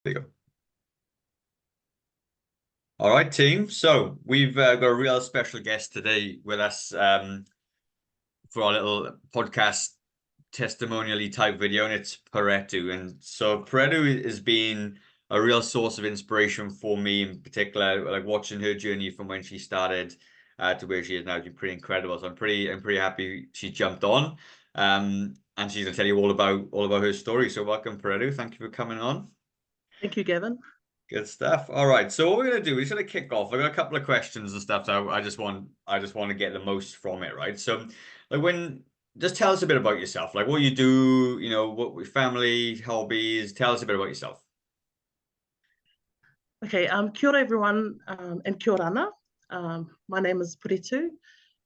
There you go. All right, team. So we've got a real special guest today with us for our little podcast testimonially type video, and it's Puretu. And so Puretu has been a real source of inspiration for me in particular, like watching her journey from when she started to where she is now. It's been pretty incredible. So I'm pretty happy she jumped on. And she's gonna tell you all about her story. So welcome, Puretu. Thank you for coming on. Thank you, Gavin. Good stuff. All right. So what we're gonna do, we're just gonna kick off. I've got a couple of questions and stuff. So I just want to get the most from it, right? So, like, just tell us a bit about yourself, like what you do, what with family, hobbies. Tell us a bit about yourself. Okay, kia ora everyone, and kia ora ana. My name is Puretu,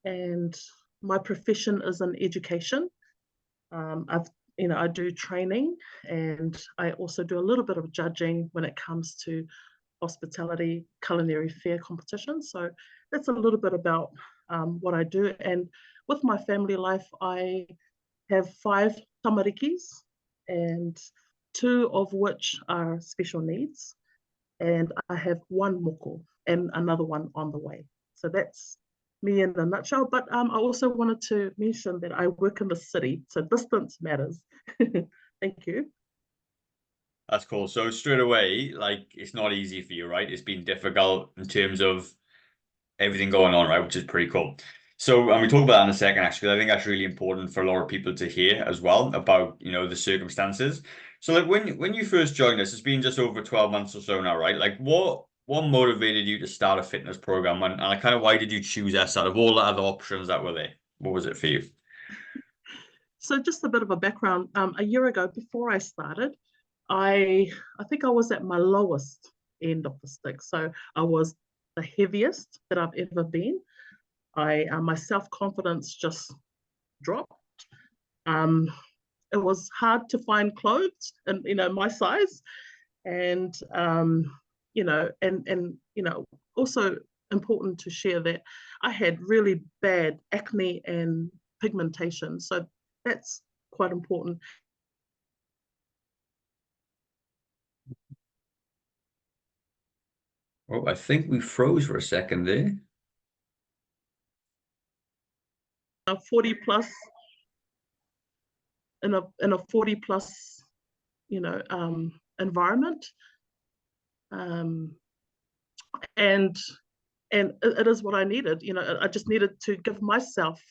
and my profession is in education. I do training, and I also do a little bit of judging when it comes to hospitality, culinary fair competitions. So that's a little bit about what I do. And with my family life, I have 5 tamarikis, and 2 of which are special needs. And I have 1 moko and another one on the way. So that's me in a nutshell. But I also wanted to mention that I work in the city, so distance matters. Thank you. That's cool. So straight away, like it's not easy for you, right? It's been difficult in terms of everything going on, right? Which is pretty cool. So, and we talk about that in a second, actually. I think that's really important for a lot of people to hear as well about, the circumstances. So, like when you first joined us, it's been just over 12 months or so now, right? Like what motivated you to start a fitness program, and like, kind of why did you choose us out of all the other options that were there? What was it for you? So just a bit of a background. A year ago, before I started, I think I was at my lowest end of the stick. So I was the heaviest that I've ever been. My self-confidence just dropped. Um, it was hard to find clothes and my size, and also important to share that I had really bad acne and pigmentation. So that's quite important. Oh, I think we froze for a second there. 40 plus in a 40 plus, environment, um, and it is what I needed. I just needed to give myself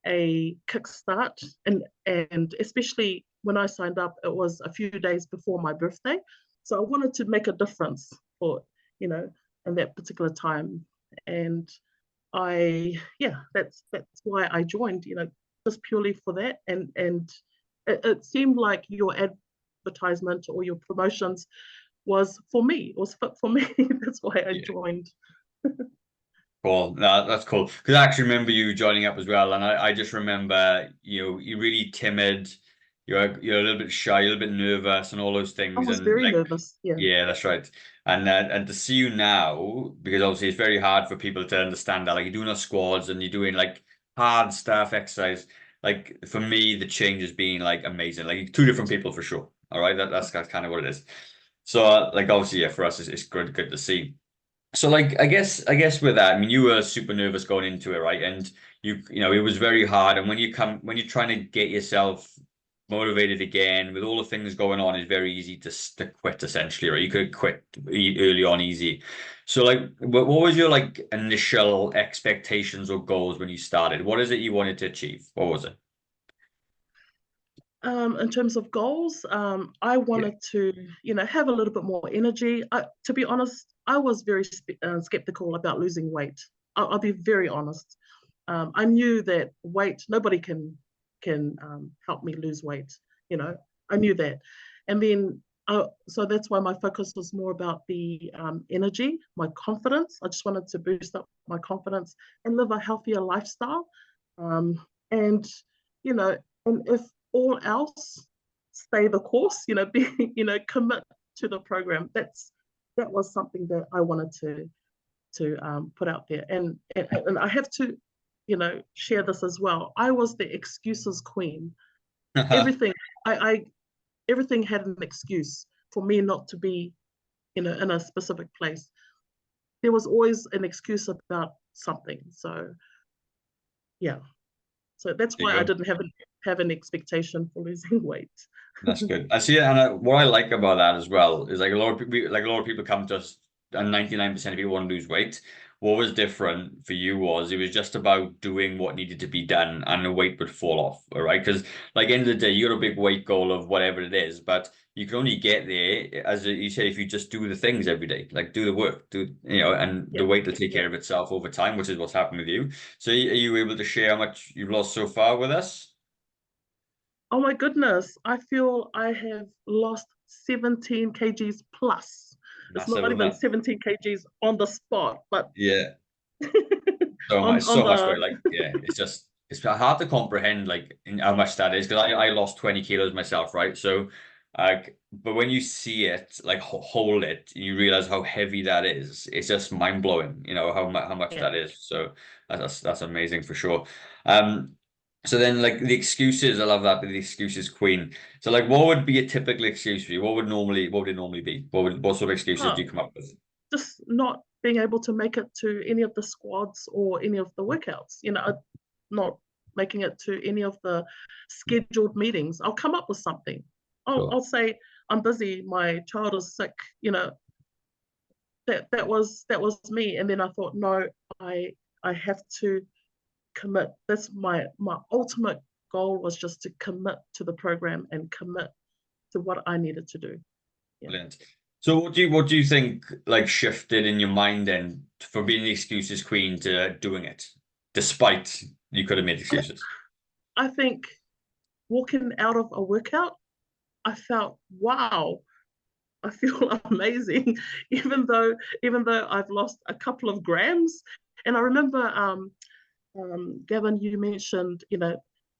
a kickstart, and especially when I signed up, it was a few days before my birthday, so I wanted to make a difference for in that particular time. And that's why I joined, just purely for that. And it seemed like your advertisement or your promotions was for me, was fit for me. That's why I Yeah. joined. Cool. No, that's cool. Because I actually remember you joining up as well, and I just remember you're really timid. You're a little bit shy, a little bit nervous, and all those I things. was And very like, nervous. Yeah. yeah, that's right. And to see you now, because obviously it's very hard for people to understand that. Like you're doing a squads and you're doing like hard stuff, exercise. Like for me, the change has been like amazing. Like 2 different people for sure. All right, that's kind of what it is. So like obviously, yeah, for us, it's good to see. So like I guess with that, I mean you were super nervous going into it, right? And it was very hard. And when you're trying to get yourself motivated again with all the things going on, it's very easy to quit essentially, right? You could quit early on easy. So like what was your like initial expectations or goals when you started? What is it you wanted to achieve? What was it? In terms of goals, I Yeah. wanted to, have a little bit more energy. To be honest, I was very skeptical about losing weight. I'll be very honest. I knew that weight, nobody can help me lose weight. You know, I knew that, and then so that's why my focus was more about the energy, my confidence. I just wanted to boost up my confidence and live a healthier lifestyle. And you know, and if all else, stay the course. Be commit to the program. That was something that I wanted to put out there, and I have to share this as well. I was the excuses queen. Everything I everything had an excuse. for me not to be, in a specific place, there was always an excuse about something. So yeah, so that's There why you I go. didn't have an expectation for losing weight. That's good. I see it, and what I like about that as well is like a lot of people come to us, and 99% of people want to lose weight. What was different for you was it was just about doing what needed to be done, and the weight would fall off. All right, because like end of the day, you got a big weight goal of whatever it is, but you can only get there, as you say, if you just do the things every day, like do the work, and the Yeah, weight will take yeah. care of itself over time, which is what's happened with you. So, are you able to share how much you've lost so far with us? Oh my goodness, I feel I have lost 17 kgs plus. It's Massive, not isn't even it? 17 kgs on the spot, but Yeah. So much, on so much the weight. Like, yeah, it's hard to comprehend like how much that is because I lost 20 kilos myself, right? So, but when you see it, like hold it, you realize how heavy that is. It's just mind blowing, how much yeah. that is. So that's amazing for sure. Um, so then like the excuses, I love that the excuses queen. So like, what would be a typical excuse for you? What would it normally be? What sort of excuses do you Oh, come up with? just not being able to make it to any of the squads or any of the workouts, not making it to any of the scheduled meetings. I'll come up with something. I'll Sure. say I'm busy, my child is sick, that was me. And then I thought, no, I have to commit. That's my ultimate goal, was just to commit to the program and commit to what I needed to do. Yeah. Brilliant. So what do you think like shifted in your mind then for being the excuses queen to doing it, despite you could have made I, excuses? I think walking out of a workout, I felt, wow, I feel amazing, even though I've lost a couple of grams. And I remember, Gavin, you mentioned,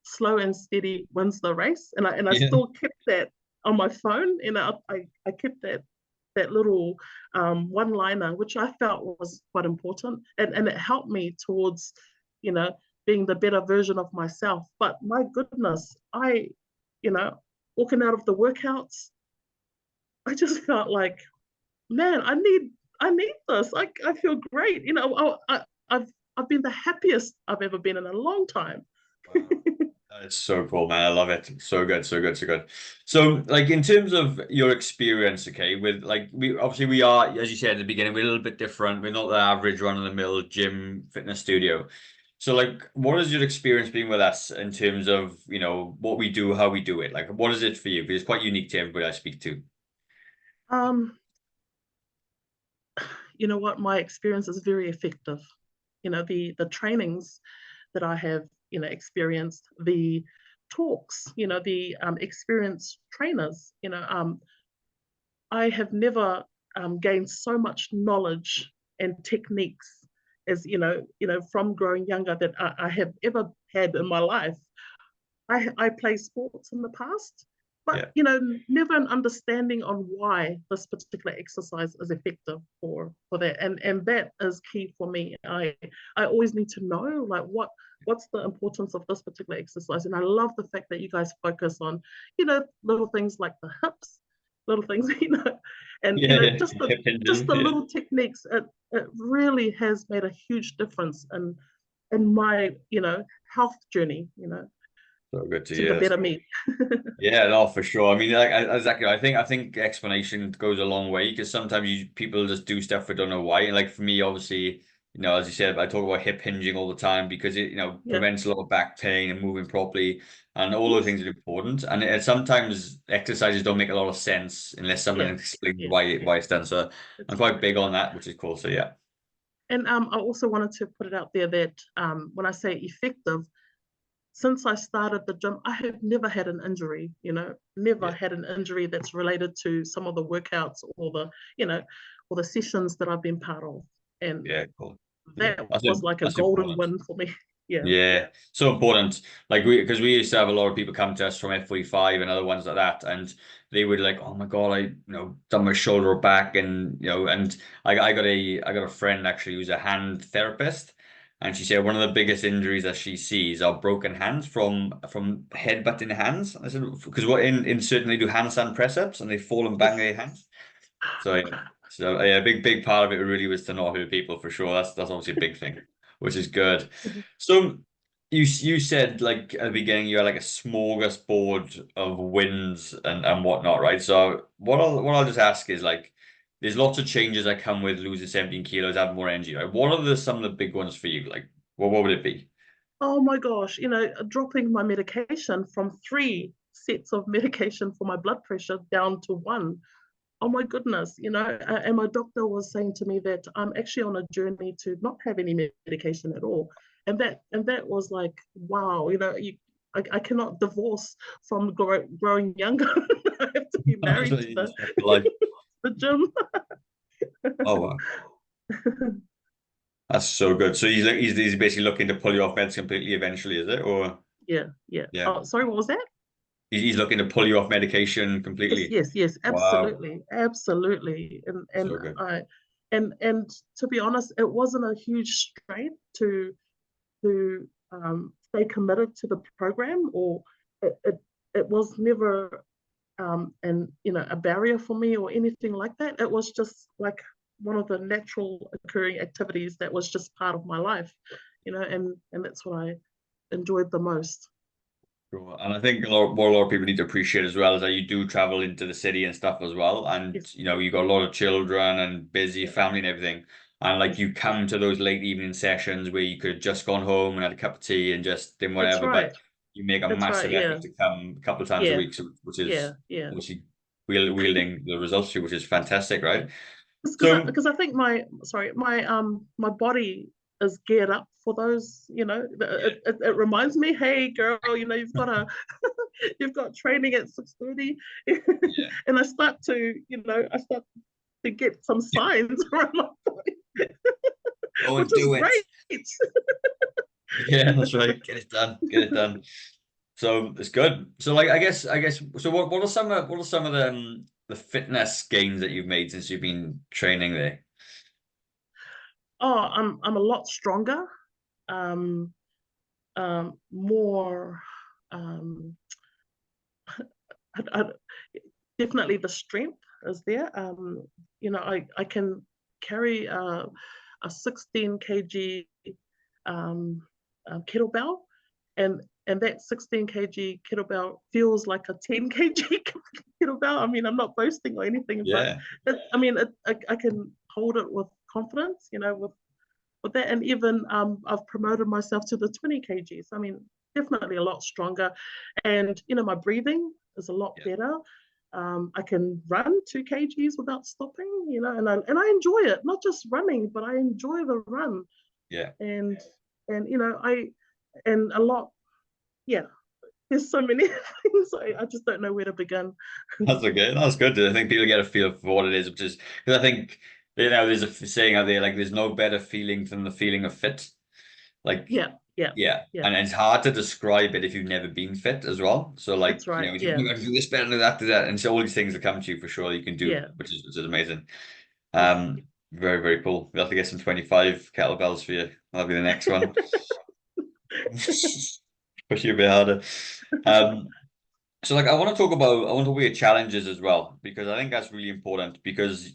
slow and steady wins the race, and I Yeah. still kept that on my phone. I kept that little one-liner, which I felt was quite important, and it helped me towards, you know, being the better version of myself. But my goodness, you know, walking out of the workouts, I just felt like, man, I need this. I feel great. I've been the happiest I've ever been in a long time. Wow. That is so cool, man. I love it. So good, so good, so good. So, like in terms of your experience, okay, with like we are, as you said at the beginning, we're a little bit different. We're not the average run-of-the-mill gym fitness studio. So, like, what has your experience been with us in terms of, what we do, how we do it? Like, what is it for you? Because it's quite unique to everybody I speak to. Um, you know what? My experience is very effective. The trainings that I have, experienced, the talks, the experienced trainers, I have never gained so much knowledge and techniques as from growing younger that I have ever had in my life. I play sports in the past, but Yeah. never an understanding on why this particular exercise is effective for that, and that is key for me. I always need to know, like, what's the importance of this particular exercise. And I love the fact that you guys focus on little things like the hips, little things, and Yeah, just the hip just engine. the Yeah. little techniques. It really has made a huge difference in my health journey, So good to to the hear. better me. Yeah, no, for sure. I mean, like exactly. I think explanation goes a long way because sometimes people just do stuff they don't know why. And like for me, obviously, as you said, I talk about hip hinging all the time because it, Yeah. prevents a lot of back pain and moving properly, and all those Yes. things are important. And sometimes exercises don't make a lot of sense unless someone Yeah. explains Yeah. why it's done. So I'm That's quite true. big on that, which is cool. So yeah, And I also wanted to put it out there that when I say effective, since I started the gym, I have never had an injury, never yeah, had an injury that's related to some of the workouts you know, or the sessions that I've been part of. And yeah, cool. Yeah, that was like a that's golden important. win for me. Yeah. Yeah, so important. Like because we used to have a lot of people come to us from F45 and other ones like that, and they would like, oh my God, done my shoulder or back, and and I got a friend actually who's a hand therapist, and she said one of the biggest injuries that she sees are broken hands from headbutting hands. I said because what in certainly do handstand press ups and they fall and bang Yes. their hands. So yeah, a big part of it really was to not hurt people for sure. That's obviously a big thing, which is good. So you said like at the beginning you had like a smorgasbord of wins and whatnot, right? So what I'll just ask is like there's lots of changes that come with losing 17 kilos, having more energy, right? What are some of the big ones for you? Like what would it be? Oh my gosh, dropping my medication from 3 sets of medication for my blood pressure down to one. Oh my goodness, and my doctor was saying to me that I'm actually on a journey to not have any medication at all. And that was like, wow, I cannot divorce from growing younger. I have to be That's married what to you the, just have to like. the gym. Oh wow. That's so good. So he's basically looking to pull you off meds completely eventually, is it? Or Yeah, yeah. yeah. Oh, sorry, what was that? He's looking to pull you off medication Yes, completely. yes, yes, Wow. absolutely, absolutely. And and So good. I and to be honest, it wasn't a huge strain to stay committed to the program, or it was never a barrier for me or anything like that. It was just like one of the natural occurring activities that was just part of my life, and that's what I enjoyed the most. Sure. And I think what a lot of people need to appreciate as well is that you do travel into the city and stuff as well. And Yes, you got a lot of children and busy yeah, family and everything. And like yes, you come to those late evening sessions where you could have just gone home and had a cup of tea and just did that's whatever, right, but you make a that's right, massive yeah, effort to come a couple of times a yeah, week, which yeah, is yeah. obviously wielding the results for you, which is fantastic, right? Because So because I think my body is geared up for those. yeah, It reminds me, hey girl, you've got training at 6:30, yeah. and I start to get some signs around my body, Go which and is do it. great. Yeah, that's right. Get it done. Get it done. So it's good. So like I guess so what are some of the fitness gains that you've made since you've been training there? Oh, I'm a lot stronger, um, more. Um, I, I, Definitely the strength is there. I can carry a 16 kg kettlebell, and that 16 kg kettlebell feels like a 10 kg kettlebell. I mean, I'm not boasting or anything, but Yeah. I can hold it with confidence, with that. And even I've promoted myself to the 20 kgs. I mean, definitely a lot stronger. And, my breathing is a lot Yeah. better. I can run 2 kgs without stopping, and I enjoy it. Not just running, but I enjoy the run. Yeah. And and a lot, yeah. There's so many things. I just don't know where to begin. That's okay. That's good. I think people get a feel for what it is, which is because I think there's a saying out there like there's no better feeling than the feeling of fit. Like Yeah, yeah, yeah, yeah. and it's hard to describe it if you've never been fit as well. So like That's right. you Yeah, think, "Oh, I can do this better, do that, and so all these things that come to you for sure you can do, yeah. which is amazing. Yes. Very, very cool. We'll have to get some 25 kettlebells for you. That'll be the next one. Push you a bit harder. Um, so like I want to talk about your challenges as well, because I think that's really important because,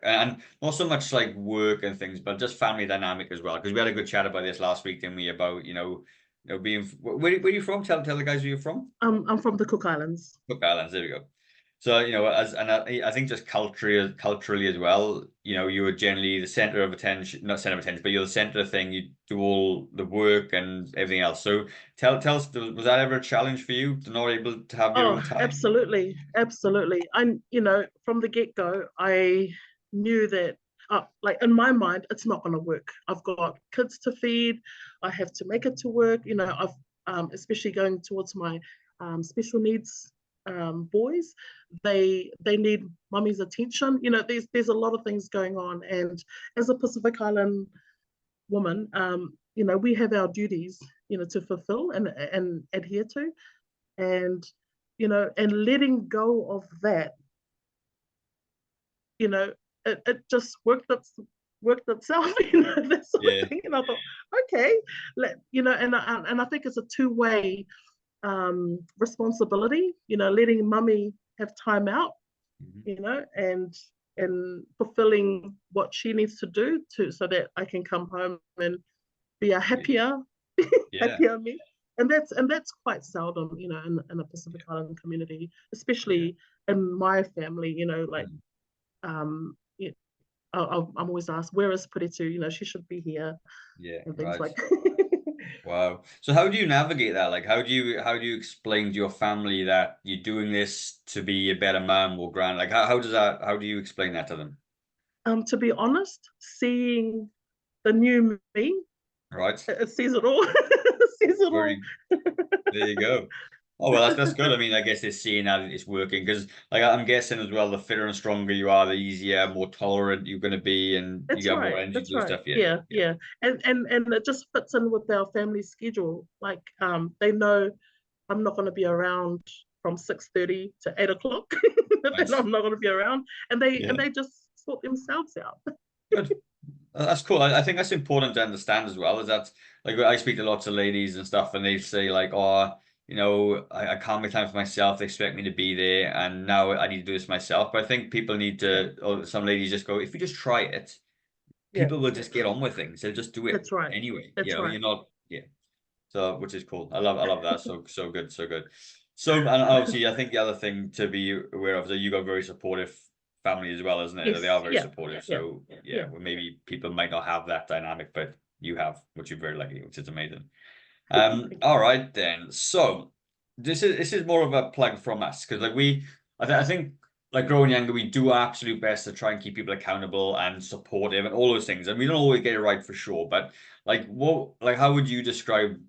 and not so much like work and things, but just family dynamic as well. Because we had a good chat about this last week, didn't we? About, being where are you from? Tell the guys where you're from. I'm from the Cook Islands. Cook Islands, there we go. So, I think just culturally as well, you were generally the center of attention, not center of attention, but you're the center of thing. You do all the work and everything else. So tell us, was that ever a challenge for you to not able to have your own Oh, time? absolutely, absolutely. From the get-go, I knew that, like in my mind, it's not going to work. I've got kids to feed. I have to make it to work. I've especially going towards my special needs boys. They need mummy's attention. There's a lot of things going on, and as a Pacific Island woman, we have our duties, to fulfill and adhere to, and letting go of that, you know it just worked worked itself, you know, that sort Yeah. of thing. And I thought, okay, you know, and I think it's a two-way responsibility, you know, letting mummy have time out, you know, and fulfilling what she needs to do to so that I can come home and be a happier, Yeah. happier me. And that's quite seldom, you know, in a Pacific Island community, especially in my family, you know, like yeah, I'm always asked, where is Puretu? You know, she should be here Yeah. and things Right. like Wow. So how do you navigate that? Like, how do you explain to your family that you're doing this to be a better mom or grand? Like, how do you explain that to them? to be honest, seeing the new me, Right. it says it all. It says it all. Very. There you go. Oh well, that's good. I mean, I guess they're seeing that it's working because, like, I'm guessing as well, the fitter and stronger you are, the easier, more tolerant you're going to be, and you That's got more right. energy to That's do right. stuff. Yeah. Yeah, Yeah. yeah. And it just fits in with our family schedule. Like they know I'm not going to be around from 6:30 to 8 o'clock. They know Nice. I'm not going to be around, and Yeah. they just sort themselves out. Good. That's cool. I think that's important to understand as well. Is that like I speak to lots of ladies and stuff, and they say like, "Oh, you know, I can't make time for myself. They expect me to be there, and now I need to do this myself." But I think people need Yeah, to, or some ladies just go, if you just try it, yeah. people will just get on with things. They'll just do it That's right. anyway. You That's know, right. you're not, yeah. So, which is cool. I love that. So good, so good. So, and obviously, I think the other thing to be aware of is that you got very supportive family as well, isn't it? They Yes. are very Yeah. supportive. Yeah. So, yeah, Yeah. well, maybe people might not have that dynamic, but you have, which you're very lucky, which is amazing. Thank All you. right then. So this is more of a plug from us because like I think like growing younger, we do our absolute best to try and keep people accountable and supportive and all those things. And we don't always get it right for sure, but like how would you describe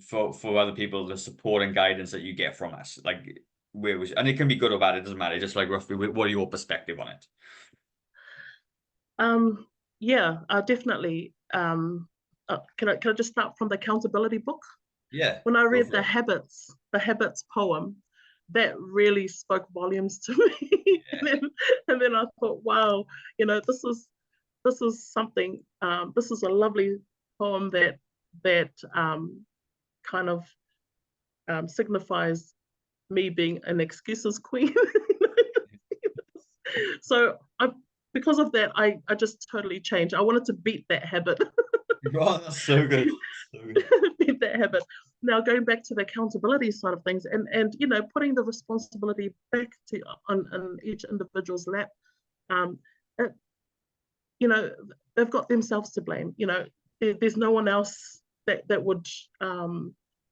for other people the support and guidance that you get from us? Like where was and it can be good or bad, it doesn't matter. Just like roughly what are your perspective on it? Um. Yeah. Definitely. Can I just start from the accountability book? Yeah, When I go read for it. the habits poem, that really spoke volumes to me. Yeah. And then I thought, wow, you know, this is something. This is a lovely poem that kind of signifies me being an excuses queen. So because of that, I just totally changed. I wanted to beat that habit. Oh, that's so good. So good. Beat that habit. Now going back to the accountability side of things, and you know, putting the responsibility back to on each individual's lap. Um, it, you know, they've got themselves to blame. You know, there's no one else that would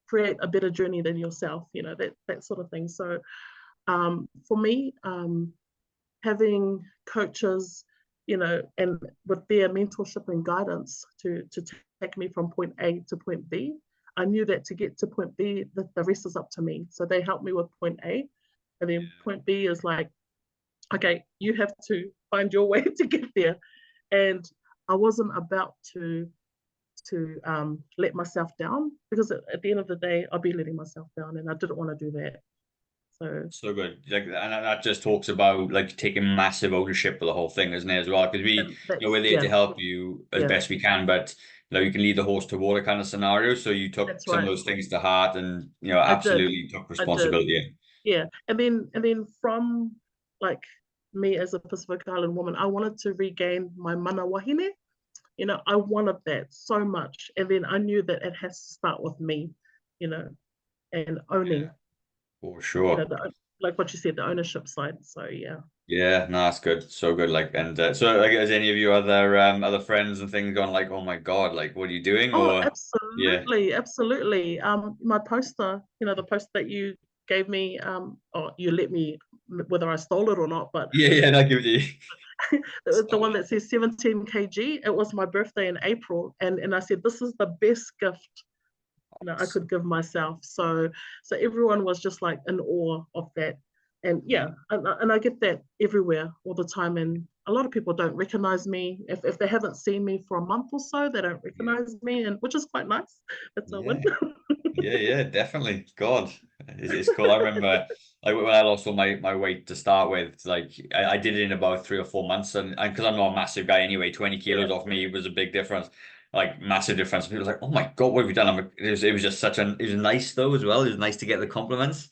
create a better journey than yourself. You know, that sort of thing. So for me, having coaches, you know, and with their mentorship and guidance to take me from point A to point B, I knew that to get to point B, the rest is up to me. So they helped me with point A, and then point B is like, okay, you have to find your way to get there. And I wasn't about to let myself down because at the end of the day, I'll be letting myself down, and I didn't want to do that. So So good. Like, and that just talks about like taking massive ownership of the whole thing, isn't it, as well? Because that's we're there yeah, to help you as yeah, best we can, but you can lead the horse to water kind of scenario. So you took that's some of right. those things to heart and, I did, absolutely took I did. responsibility. Yeah, and then from like me as a Pacific Island woman, I wanted to regain my mana wahine. You know, I wanted that so much, and then I knew that it has to start with me. You know, and Yeah, owning. for You know, sure. like what you said, the ownership side. So yeah. Yeah, no, that's good. So good. Like, and so like, has any of you other friends and things gone like, oh my God, like, what are you doing? Oh, Or yeah, absolutely, absolutely. My poster, you know, the poster that you gave me, or you let me, whether I stole it or not, but yeah, that gives you. it was the one that says 17 kg. It was my birthday in April, and I said this is the best gift, you know, I could give myself. So everyone was just like in awe of that. And yeah, and I get that everywhere all the time. And a lot of people don't recognize me. If they haven't seen me for a month or so, they don't Yeah, recognize me, and which is quite nice. That's a win. yeah. Yeah, yeah, definitely. God, it's cool. I remember. like when I lost all my weight to start with, like I did it in about 3 or 4 months, and because I'm not a massive guy anyway, 20 Yeah. kilos off me was a big difference, like massive difference. People was like, "Oh my God, what have you done?" It was just it was nice though as well. It was nice to get the compliments.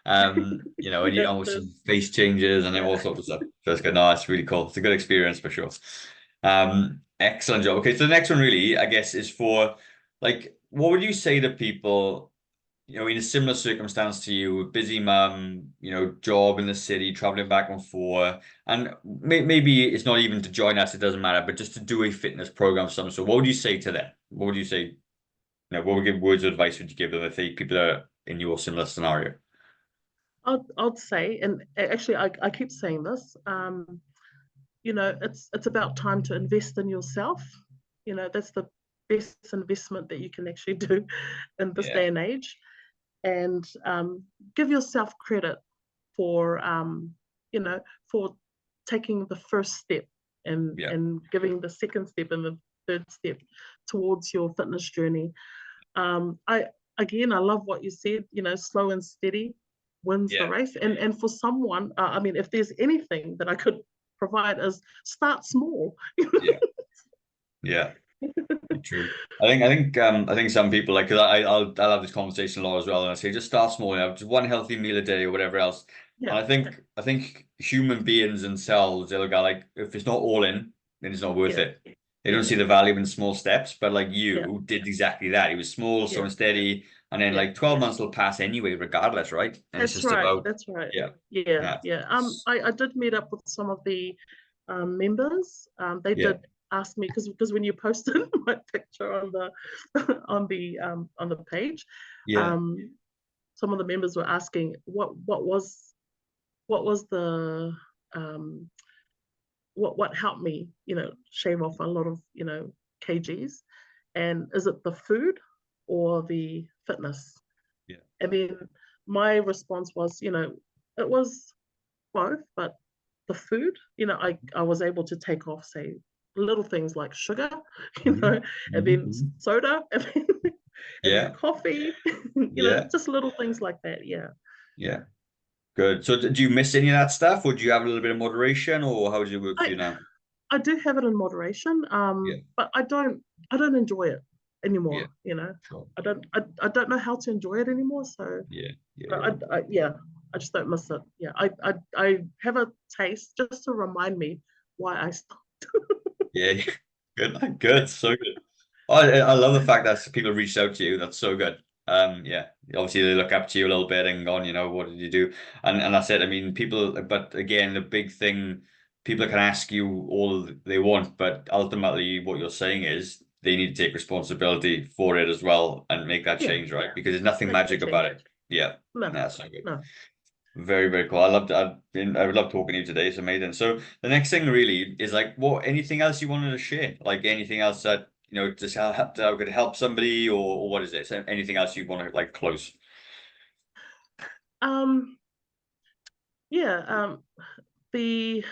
And you It know, some is. face changes and then Yeah. all sorts of stuff. So it's good. No, it's really cool. It's a good experience for sure. Excellent job. Okay, so the next one really, I guess, is for like, what would you say to people, in a similar circumstance to you, busy mum, job in the city, traveling back and forth, and maybe it's not even to join us, it doesn't matter, but just to do a fitness program of some sort. What would you say to them? What would you say? What would give words of advice would you give them if people are in your similar scenario? I'd say, and actually, I keep saying this. It's about time to invest in yourself. That's the best investment that you can actually do in this Yeah, day and age. And give yourself credit for you know for taking the first step and yeah, giving the second step and the third step towards your fitness journey. I love what you said. Slow and steady wins the yeah, race. And for someone, I mean, if there's anything that I could provide, is start small. yeah, yeah. True. I think some people like, because I'll have this conversation a lot as well, and I say just start small, just one healthy meal a day or whatever else. Yeah, And I think human beings themselves, they'll go like, if it's not all in, then it's not worth yeah, it. They don't yeah, see the value in small steps, but like yeah, you did exactly that. It was small, slow yeah, and steady, and then yeah. like 12 months will pass anyway, regardless, right? And it's That's just right. about, That's right. yeah, Yeah, yeah, yeah. I did meet up with some of the members. They yeah, did ask me because when you posted my picture on the on the page, yeah, um, some of the members were asking what was the um, what helped me, shave off a lot of kgs, and is it the food or the fitness? yeah. And then my response was, it was both, but the food, I was able to take off, say, little things like sugar, you Hmm. know, and then Hmm. soda, and then Yeah, coffee, yeah, just little things like that. Yeah. yeah. Good. So do you miss any of that stuff, or do you have a little bit of moderation, or how does it work for I you now? I do have it in moderation, Yeah, but I don't enjoy it yeah, anymore. sure. I don't know how to enjoy it anymore. So Yeah, yeah, yeah. yeah, I just don't miss it. Yeah, I have a taste just to remind me why I stopped. Yeah, yeah. Good, man. Good, so good. I love the fact that people reached out to you. That's so good. Yeah, obviously they look up to you a little bit and gone, what did you do? And that's it. I mean, people, but again, the big thing, people can ask you all they want, but ultimately what you're saying is they need to take responsibility for it as well and make that Yeah, change, right? Because there's nothing make that magic about change. it. Yeah, No, that's so good. no. Very, very cool. I would love talking to you today. It's amazing. So the next thing really is like, anything else you wanted to share? Like anything else that, just that could help somebody, or what is it? So anything else you want to like close? Um, yeah. The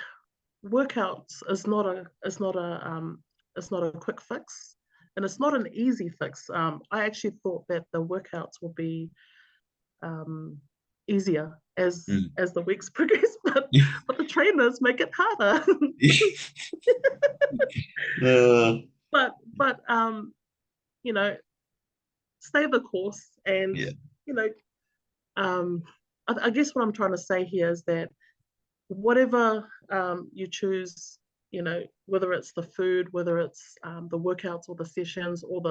workouts is not a quick fix, and it's not an easy fix. I actually thought that the workouts will be um, easier Mm. as the weeks progress, but the trainers make it harder. Uh, but you know, stay the course, and yeah, you know, um, I guess what I'm trying to say here is that whatever you choose, whether it's the food, whether it's the workouts or the sessions or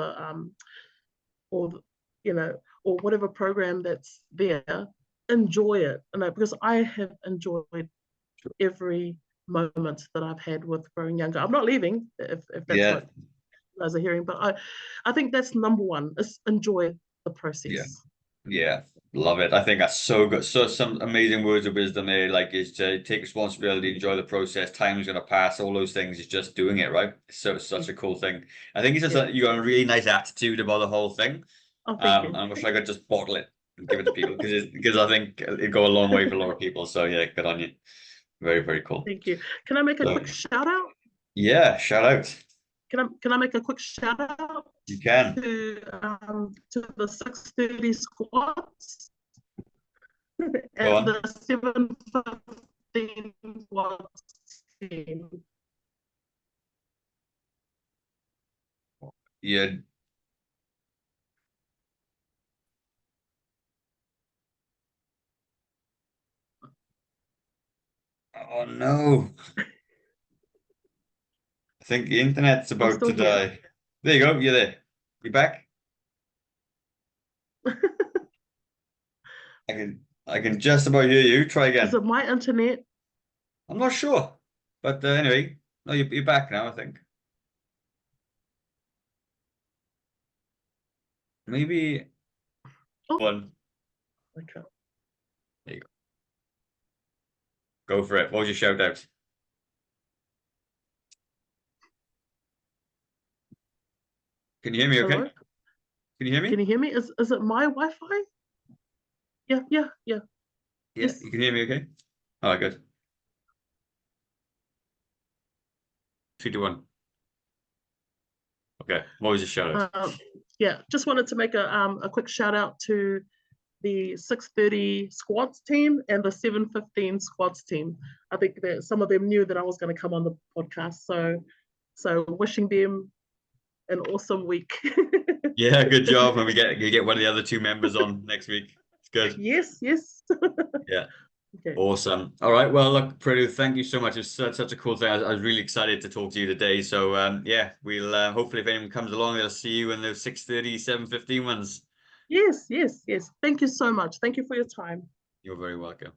you know, or whatever program that's there, enjoy it. Because I have enjoyed every moment that I've had with growing younger. I'm not leaving if that's yeah, what you guys are hearing, but I think that's number one is enjoy the yeah. process. Yeah, love it. I think that's so good. So some amazing words of wisdom there, like is to take responsibility, enjoy the process. Time is gonna pass. All those things is just doing it, right? So it's such a cool thing. I think it's just Yeah. that you got a really nice attitude about the whole thing. Oh, thank you. I wish I could just bottle it and give it to people because I think it go a long way for a lot of people. So yeah, good on you. Very, very cool. Thank you. Can I make a So quick shout out? yeah, shout out. Can I make a quick shout out You can. to the 6:30 squats? Go and on. the 715 squats team. Yeah. Oh no. I think the internet's I'm about still to here. die. There you go. You're there. You back? I can just about hear you. Try Is again. it my internet? I'm not sure. But anyway, no, you're back now, I think. Maybe Oh, one. okay. There you go. Go for it. What was your shout out? Can you hear me okay? Hello? Can you hear Can me? you hear me? Is it my Wi-Fi? Yeah, yeah, yeah. Yeah, Yes. you can hear me okay? All right, good. 3, 2, 1. Okay. What was your shout out? Yeah, just wanted to make a quick shout out to the 630 squads team and the 715 squads team. I think that some of them knew that I was going to come on the podcast, so wishing them an awesome week. Yeah, good job. And you get one of the other two members on next week. It's good. Yes, yes. Yeah. Okay. Awesome. All right. Well, look, Puretu, thank you so much. It's such a cool thing. I was really excited to talk to you today. So yeah, we'll hopefully if anyone comes along, they'll see you in those 630, 715 ones. Yes, yes, yes. Thank you so much. Thank you for your time. You're very welcome.